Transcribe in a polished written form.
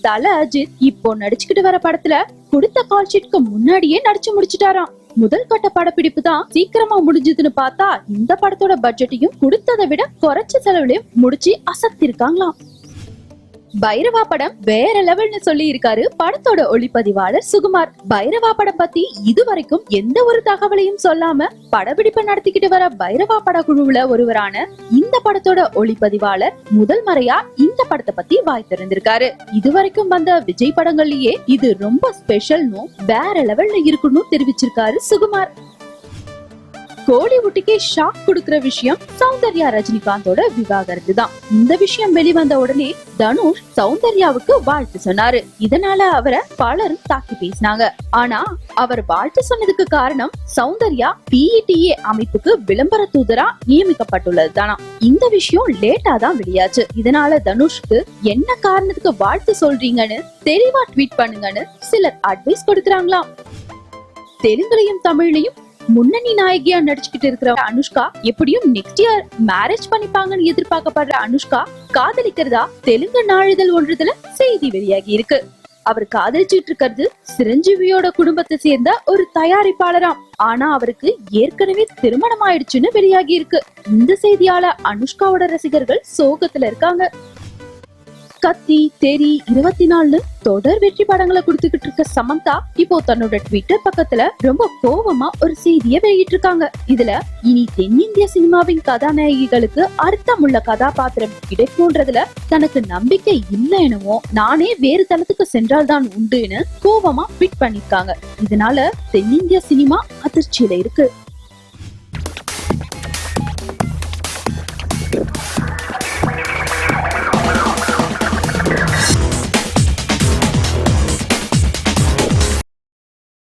தல அஜித் இப்போ நடிச்சுக்கிட்டு வர படத்துல கொடுத்த கால் ஷீட்க்கு முன்னாடியே நடிச்சு முடிச்சுட்டாராம். முதல் கட்ட படப்பிடிப்பு தான் சீக்கிரமா முடிஞ்சதுன்னு பார்த்தா இந்த படத்தோட பட்ஜெட்டையும் கொடுத்ததை விட குறைச்ச செலவுலயும் முடிச்சு அசத்திருக்காங்களாம். பைரவா படம் வேற லெவல்னு சொல்லி இருக்காரு படத்தோட ஒளிப்பதிவாளர் சுகுமார். பைரவா படம் பத்தி இதுவரைக்கும் எந்த ஒரு தகவலையும் சொல்லாம படப்பிடிப்பை நடத்திக்கிட்டு வர பைரவா படக்குழுவுல ஒருவரான இந்த படத்தோட ஒளிப்பதிவாளர் முதல் முறையா இந்த படத்தை பத்தி வாய் திறந்திருக்காரு. இதுவரைக்கும் வந்த விஜய் படங்கள்லயே இது ரொம்ப ஸ்பெஷல்னு வேற லெவல்ல இருக்குன்னு தெரிவிச்சிருக்காரு சுகுமார். கோலிவுட்டுக்கே ஷாக் கொடுக்கிற விஷயம் சௌந்தர்யா ரஜினிகாந்தோட விவாகரத்து தான். இந்த விஷயம் வெளிவந்த உடனே தனுஷ் சௌந்தர்யாவுக்கு வாழ்த்து சொன்னாரு. இதனால அவரை பலரும் தாக்கி பேசினாங்க. ஆனா அவர் வாழ்த்து சொன்னதுக்கு காரணம் சௌந்தர்யா PETA அமைப்புக்கு விளம்பர தூதரா நியமிக்கப்பட்டுள்ளது தானா. இந்த விஷயம் லேட்டா தான் வெளியாச்சு. இதனால தனுஷ்க்கு என்ன காரணத்துக்கு வாழ்த்து சொல்றீங்கன்னு தெளிவா ட்வீட் பண்ணுங்கன்னு சிலர் அட்வைஸ் கொடுக்கறாங்களாம். தெலுங்குலையும் தமிழ்லையும் முன்னணி நாயகியா நடிச்சுக்கிட்டு இருக்கிற அனுஷ்கா எப்படியும் நெக்ஸ்ட் இயர் மேரேஜ் பண்ணிப்பாங்கன்னு எதிர்பார்க்கப்படுற அனுஷ்கா காதலிக்கிறதா தெலுங்கு நாளிதழ் ஒன்றுல செய்தி வெளியாகி இருக்கு. அவர் காதலிச்சுட்டு இருக்கிறது சிரஞ்சீவியோட குடும்பத்தை சேர்ந்த ஒரு தயாரிப்பாளராம். ஆனா அவருக்கு ஏற்கனவே திருமணம் ஆயிடுச்சுன்னு வெளியாகி இருக்கு. இந்த செய்தியால அனுஷ்காவோட ரசிகர்கள் சோகத்துல இருக்காங்க. கத்தி, தெரி, 24 தொடர் வெற்றி படங்களை கொடுத்துக்கிட்டு இருக்க சமந்தா இப்போ தன்னோட ட்விட்டர் பக்கத்துல ரொம்ப கோபமா ஒரு செய்தியை வெளியிட்டு இருக்காங்க. இதுல இனி தென்னிந்திய சினிமாவின் கதாநாயகிகளுக்கு அர்த்தமுள்ள கதாபாத்திரம் கிடைக்கும்ன்றதுல தனக்கு நம்பிக்கை இல்லை எனவோ நானே வேறு தளத்துக்கு சென்றால்தான் உண்டுன்னு கோபமா ட்வீட் பண்ணிருக்காங்க. இதனால தென்னிந்திய சினிமா அதிர்ச்சியில இருக்கு.